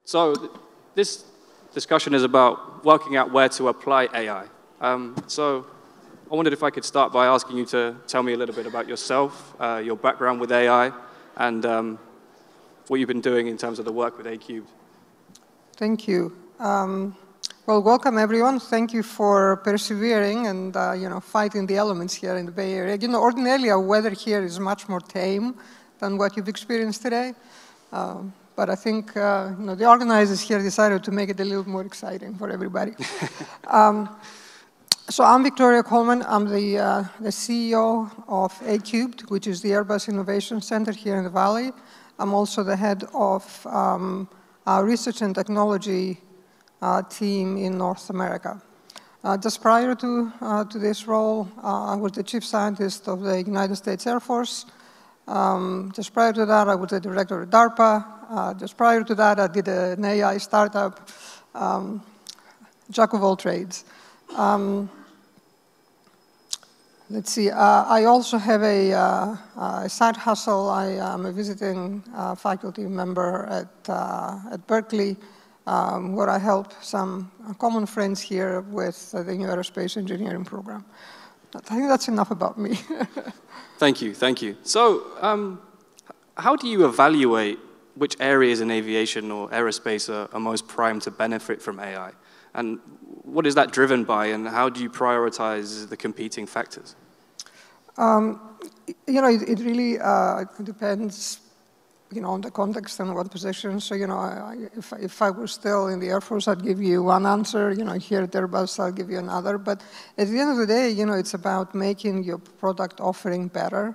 So this discussion is about working out where to apply AI. So I wondered if I could start by asking you to tell me a little bit about yourself, your background with AI, and what you've been doing in terms of the work with A-Cubed. Thank you. Well, welcome everyone. Thank you for persevering and fighting the elements here in the Bay Area. Ordinarily our weather here is much more tame than what you've experienced today. But I think the organizers here decided to make it a little more exciting for everybody. So I'm Victoria Coleman. I'm the CEO of A-Cubed, which is the Airbus Innovation Center here in the Valley. I'm also the head of our research and technology team in North America. Just prior to this role, I was the chief scientist of the United States Air Force. Just prior to that, I was the director of DARPA. Just prior to that, I did an AI startup, jack of all trades. Let's see, I also have a side hustle. I am a visiting faculty member at Berkeley, where I help some common friends here with the new aerospace engineering program. I think that's enough about me. Thank you, thank you. So how do you evaluate which areas in aviation or aerospace are most primed to benefit from AI? And what is that driven by, and how do you prioritize the competing factors? It really depends, on the context and what position. So, if I were still in the Air Force, I'd give you one answer. Here at Airbus, I'll give you another. But at the end of the day, it's about making your product offering better.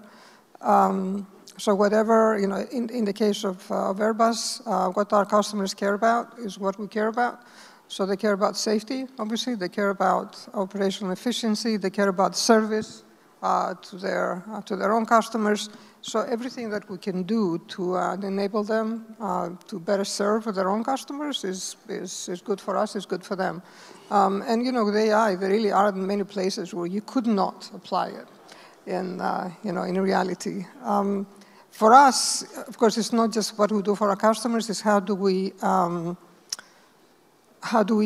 So whatever, in the case of Airbus, what our customers care about is what we care about. So they care about safety, obviously. They care about operational efficiency. They care about service to their own customers. So everything that we can do to enable them to better serve their own customers is good for us, is good for them. And with AI, there really are many places where you could not apply it in reality. For us, of course, it's not just what we do for our customers, it's how do we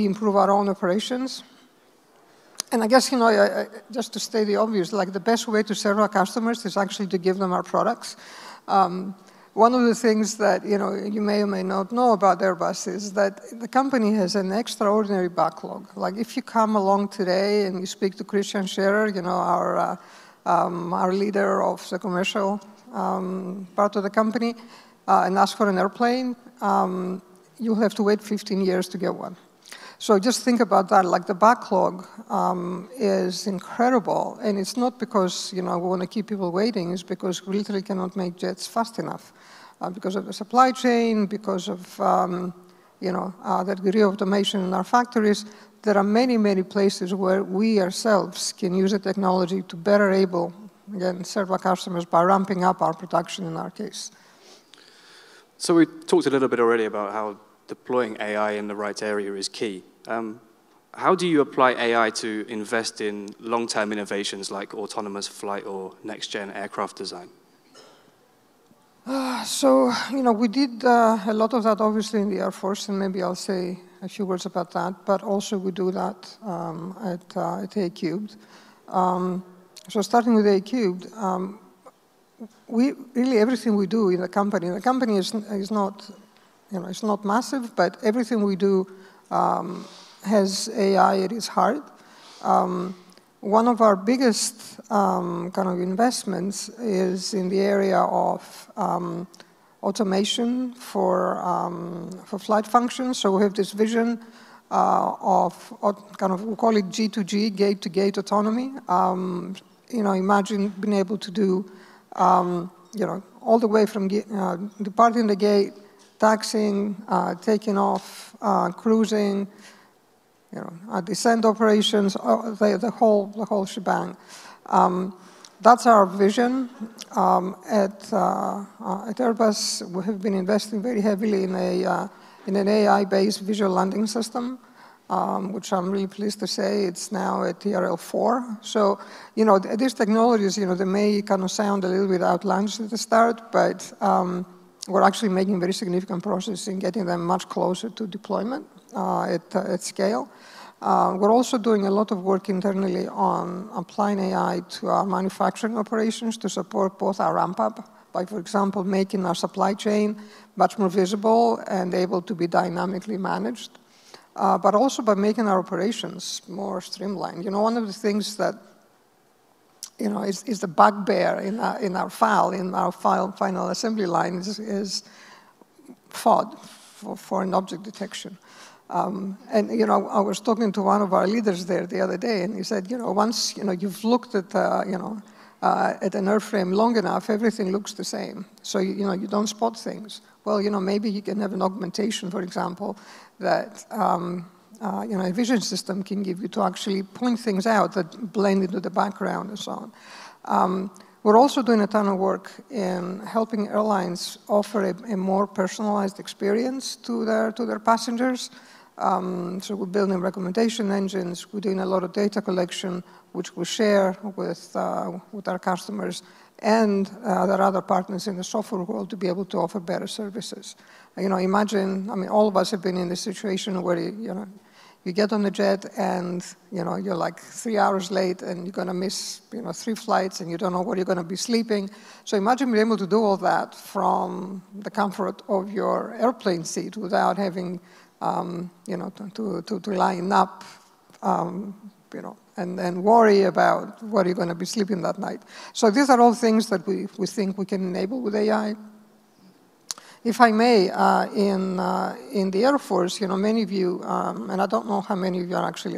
improve our own operations. And I guess, just to state the obvious, like the best way to serve our customers is actually to give them our products. One of the things that, you may or may not know about Airbus is that the company has an extraordinary backlog. Like if you come along today and you speak to Christian Scherer, our leader of the commercial part of the company, and ask for an airplane, you'll have to wait 15 years to get one. So just think about that, like the backlog is incredible, and it's not because, we want to keep people waiting, it's because we literally cannot make jets fast enough because of the supply chain, because of, the degree of automation in our factories. There are many, many places where we ourselves can use the technology to better able, again, serve our customers by ramping up our production in our case. So we talked a little bit already about how deploying AI in the right area is key. How do you apply AI to invest in long-term innovations like autonomous flight or next-gen aircraft design? We did a lot of that, obviously, in the Air Force, and maybe I'll say a few words about that, but also we do that at A-Cubed. So starting with A-Cubed, really everything we do in the company is not, it's not massive, but everything we do has AI at its heart. One of our biggest kind of investments is in the area of automation for flight functions. So we have this vision of kind of, we call it G2G, gate-to-gate autonomy. Imagine being able to do, all the way from departing the gate, taxiing, taking off, cruising, descent operations, the whole shebang. That's our vision. At Airbus, we have been investing very heavily in an AI-based visual landing system, which I'm really pleased to say it's now at TRL4. So, these technologies, they may kind of sound a little bit outlandish at the start, but we're actually making very significant progress in getting them much closer to deployment at scale. We're also doing a lot of work internally on applying AI to our manufacturing operations to support both our ramp-up, by, for example, making our supply chain much more visible and able to be dynamically managed, but also by making our operations more streamlined. One of the things that is the bugbear in our final assembly line is FOD, for foreign object detection. And I was talking to one of our leaders there the other day, and he said, once you've looked at an airframe long enough, everything looks the same. So you don't spot things. Well, maybe you can have an augmentation, for example, that a vision system can give you to actually point things out that blend into the background and so on. We're also doing a ton of work in helping airlines offer a more personalized experience to their passengers. So we're building recommendation engines. We're doing a lot of data collection, which we share with our customers and their other partners in the software world to be able to offer better services. Imagine, all of us have been in this situation where you get on the jet and you're like 3 hours late and you're going to miss 3 flights and you don't know where you're going to be sleeping. So imagine being able to do all that from the comfort of your airplane seat without having to line up, and worry about where you're going to be sleeping that night. So these are all things that we think we can enable with AI. If I may, in the Air Force, many of you, and I don't know how many of you are actually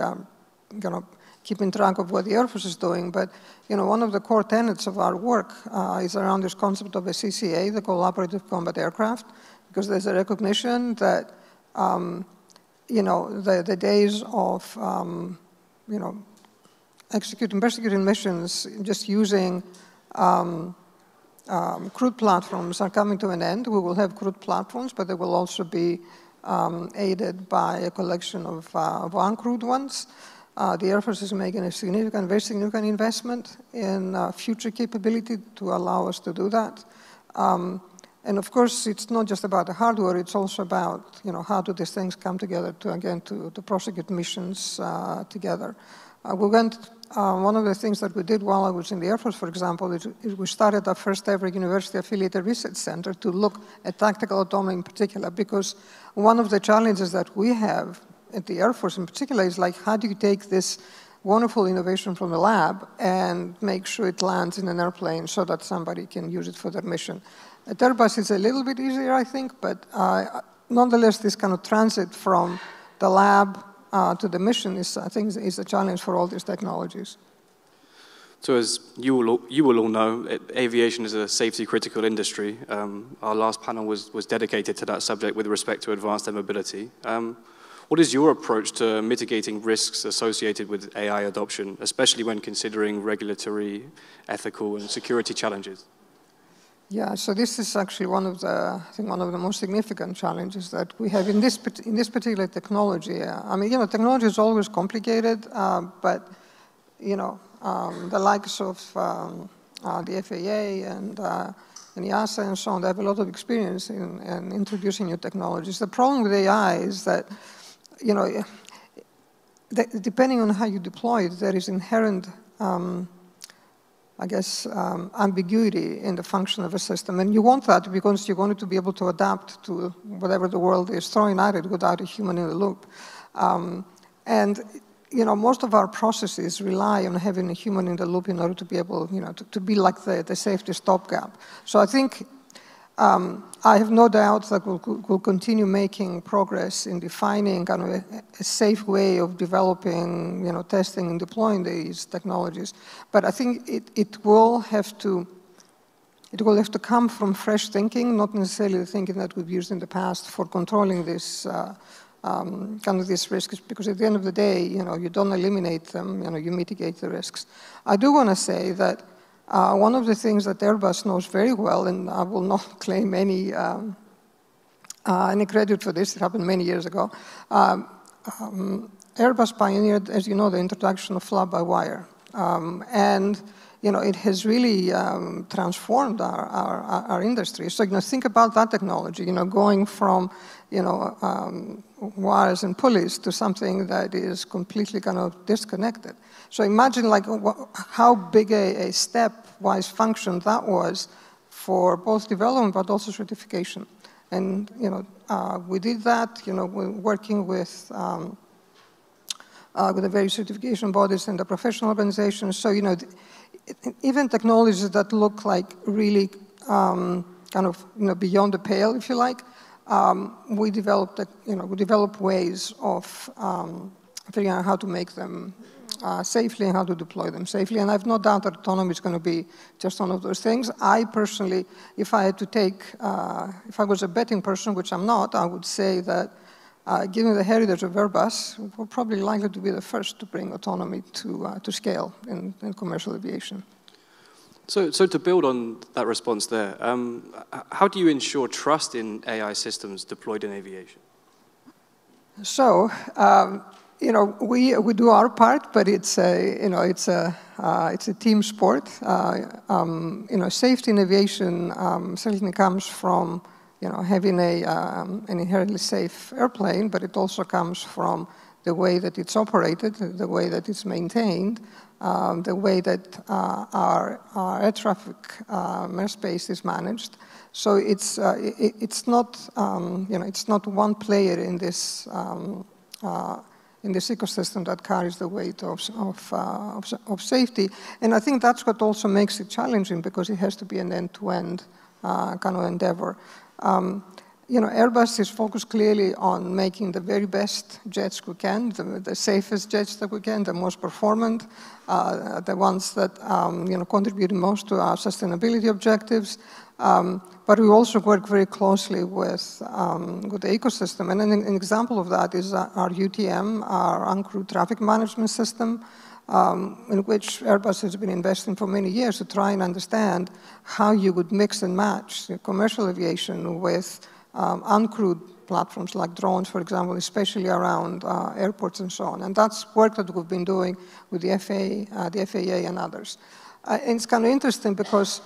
keeping track of what the Air Force is doing, but one of the core tenets of our work is around this concept of a CCA, the Collaborative Combat Aircraft, because there's a recognition that the days of persecuting missions just using crewed platforms are coming to an end. We will have crewed platforms, but they will also be aided by a collection of uncrewed ones. The Air Force is making a very significant investment in future capability to allow us to do that. And of course, it's not just about the hardware, it's also about how do these things come together to prosecute missions together. One of the things that we did while I was in the Air Force, for example, is we started our first ever university-affiliated research center to look at tactical autonomy in particular, because one of the challenges that we have at the Air Force in particular is how do you take this wonderful innovation from the lab and make sure it lands in an airplane so that somebody can use it for their mission. At Airbus, it's a little bit easier, I think, but nonetheless, this kind of transit from the lab to the mission I think is a challenge for all these technologies. So as you will all know, aviation is a safety-critical industry. Our last panel was dedicated to that subject with respect to advanced air mobility. What is your approach to mitigating risks associated with AI adoption, especially when considering regulatory, ethical, and security challenges? Yeah, so this is actually one of the most significant challenges that we have in this particular technology. Technology is always complicated, but the likes of the FAA and EASA and so on, they have a lot of experience in introducing new technologies. The problem with AI is that depending on how you deploy it, there is inherent ambiguity in the function of a system. And you want that because you want it to be able to adapt to whatever the world is throwing at it without a human in the loop. Most of our processes rely on having a human in the loop in order to be able, to be like the safety stopgap. So I think I have no doubt that we'll continue making progress in defining kind of a safe way of developing, testing and deploying these technologies. But I think it will have to come from fresh thinking, not necessarily the thinking that we've used in the past for controlling this kind of these risks. Because at the end of the day, you don't eliminate them, you mitigate the risks. I do want to say that. One of the things that Airbus knows very well, and I will not claim any credit for this, it happened many years ago, Airbus pioneered, as you know, the introduction of fly-by-wire. And it has really transformed our industry. So, think about that technology, going from, wires and pulleys to something that is completely kind of disconnected. So imagine like how big a stepwise function that was for both development but also certification. And, we did that, working with the various certification bodies and the professional organizations. So, even technologies that look like really kind of, beyond the pale, if you like, we developed ways of figuring out how to make them safely and how to deploy them safely. And I have no doubt that autonomy is going to be just one of those things. I personally, if I had to take, if I was a betting person, which I'm not, I would say that given the heritage of Airbus, we're probably likely to be the first to bring autonomy to scale in commercial aviation. So to build on that response there, how do you ensure trust in AI systems deployed in aviation? So, we do our part, but it's a team sport. Safety in aviation certainly comes from having an inherently safe airplane, but it also comes from the way that it's operated, the way that it's maintained, the way that our air traffic airspace is managed. So it's not it's not one player in this ecosystem that carries the weight of safety. And I think that's what also makes it challenging, because it has to be an end-to-end kind of endeavor. Airbus is focused clearly on making the very best jets we can, the safest jets that we can, the most performant, the ones that contribute most to our sustainability objectives. But we also work very closely with the ecosystem. And an example of that is our UTM, our uncrewed traffic management system, in which Airbus has been investing for many years to try and understand how you would mix and match commercial aviation with uncrewed platforms like drones, for example, especially around airports and so on. And that's work that we've been doing with the FAA and others. And it's kind of interesting because,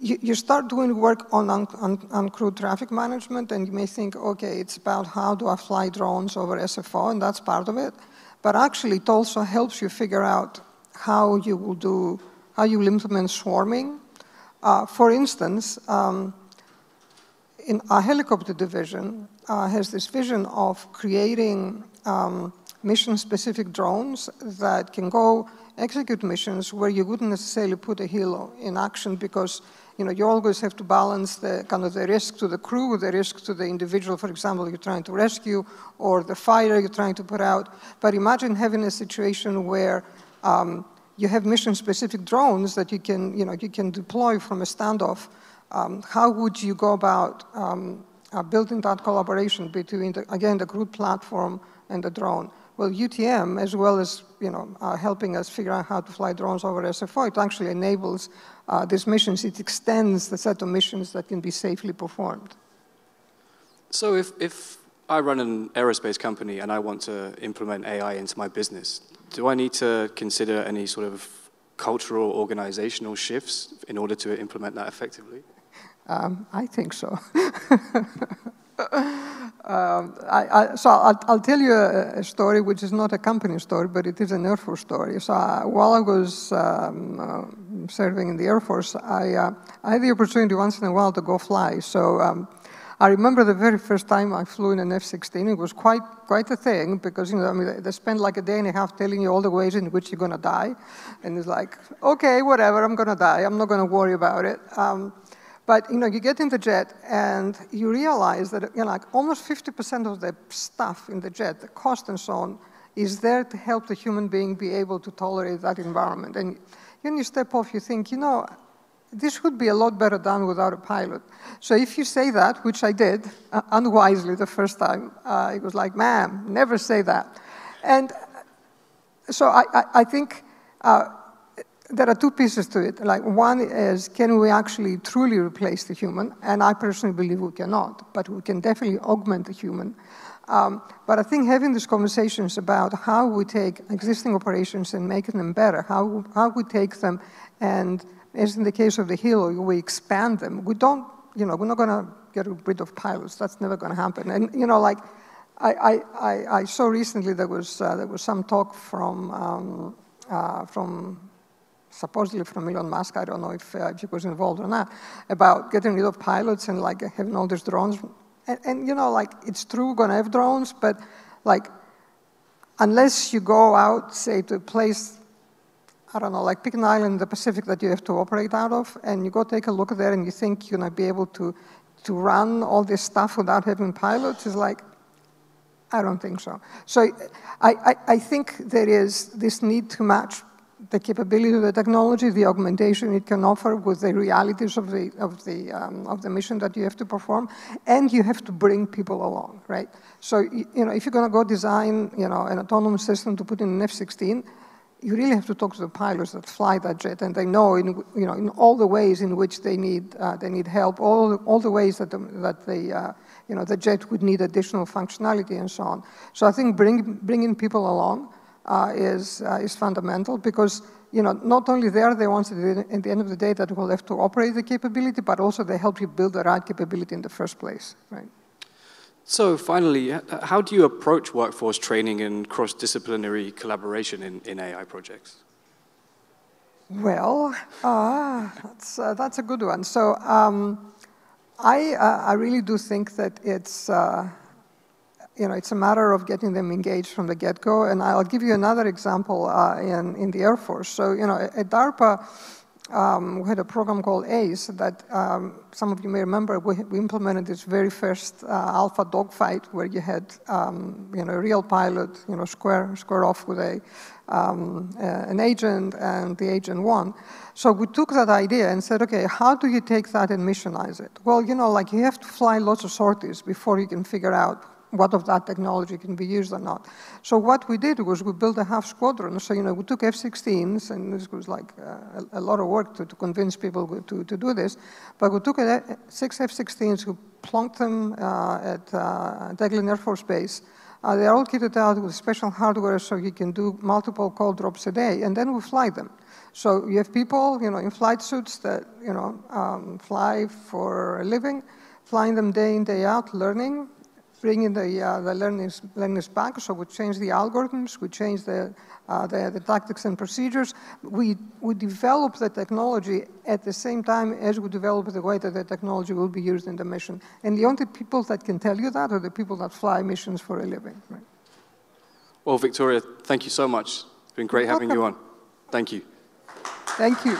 you start doing work on uncrewed traffic management, and you may think, okay, it's about how do I fly drones over SFO, and that's part of it. But actually, it also helps you figure out how you will implement swarming. For instance, in our helicopter division has this vision of creating mission-specific drones that can go execute missions where you wouldn't necessarily put a helo in action, because you always have to balance the kind of the risk to the crew, the risk to the individual, for example, you're trying to rescue, or the fighter you're trying to put out. But imagine having a situation where you have mission-specific drones that you can deploy from a standoff. How would you go about building that collaboration between, the crewed platform and the drone? Well, UTM, as well as helping us figure out how to fly drones over SFO, it actually enables these missions. It extends the set of missions that can be safely performed. So if I run an aerospace company and I want to implement AI into my business, do I need to consider any sort of cultural, organizational shifts in order to implement that effectively? I think so. So I'll tell you a story which is not a company story, but it is an Air Force story. So while I was serving in the Air Force, I had the opportunity once in a while to go fly. So I remember the very first time I flew in an F-16. It was quite a thing, because they spend like a day and a half telling you all the ways in which you're going to die, and it's like, okay, whatever, I'm going to die. I'm not going to worry about it. But you get in the jet and you realize that like almost 50% of the stuff in the jet, the cost and so on, is there to help the human being be able to tolerate that environment. And when you step off, you think, this would be a lot better done without a pilot. So if you say that, which I did unwisely the first time, it was like, man, never say that. And so I think there are two pieces to it. Like, one is, can we actually truly replace the human? And I personally believe we cannot, but we can definitely augment the human. But I think having these conversations about how we take existing operations and making them better, how we take them and, as in the case of the helo, we expand them. We don't, we're not going to get rid of pilots. That's never going to happen. And, like, I saw recently there was some talk from supposedly from Elon Musk, I don't know if he was involved or not, about getting rid of pilots and like having all these drones. And like, it's true, we're gonna have drones, but like, unless you go out, say, to a place, I don't know, like pick an island in the Pacific that you have to operate out of, and you go take a look there and you think you're gonna be able to run all this stuff without having pilots, is like, I don't think so. So I think there is this need to match the capability of the technology, the augmentation it can offer with the realities of the mission that you have to perform, and you have to bring people along, right? So if you're going to go design an autonomous system to put in an F-16, you really have to talk to the pilots that fly that jet, and they know in all the ways in which they need help, all the ways that the jet would need additional functionality and so on. So I think bringing people along is fundamental, because not only they are the ones at the end of the day that will have to operate the capability, but also they help you build the right capability in the first place, right? So finally, how do you approach workforce training and cross-disciplinary collaboration in AI projects? Well, that's a good one. So I really do think that it's it's a matter of getting them engaged from the get-go. And I'll give you another example in the Air Force. So at DARPA, we had a program called ACE that some of you may remember. We implemented this very first alpha dogfight where you had a real pilot square off with an agent, and the agent won. So we took that idea and said, okay, how do you take that and missionize it? Well, like you have to fly lots of sorties before you can figure out what of that technology can be used or not. So what we did was we built a half squadron. So, we took F-16s, and this was like a lot of work to convince people to do this. But we took 6 F-16s, we plonked them at Eglin Air Force Base. They're all kitted out with special hardware so you can do multiple call drops a day, and then we fly them. So you have people, in flight suits that, fly for a living, flying them day in, day out, learning, bringing the learners back. So we change the algorithms, we change the tactics and procedures. We develop the technology at the same time as we develop the way that the technology will be used in the mission. And the only people that can tell you that are the people that fly missions for a living. Right? Well, Victoria, thank you so much. It's been great having you on. Thank you. Thank you.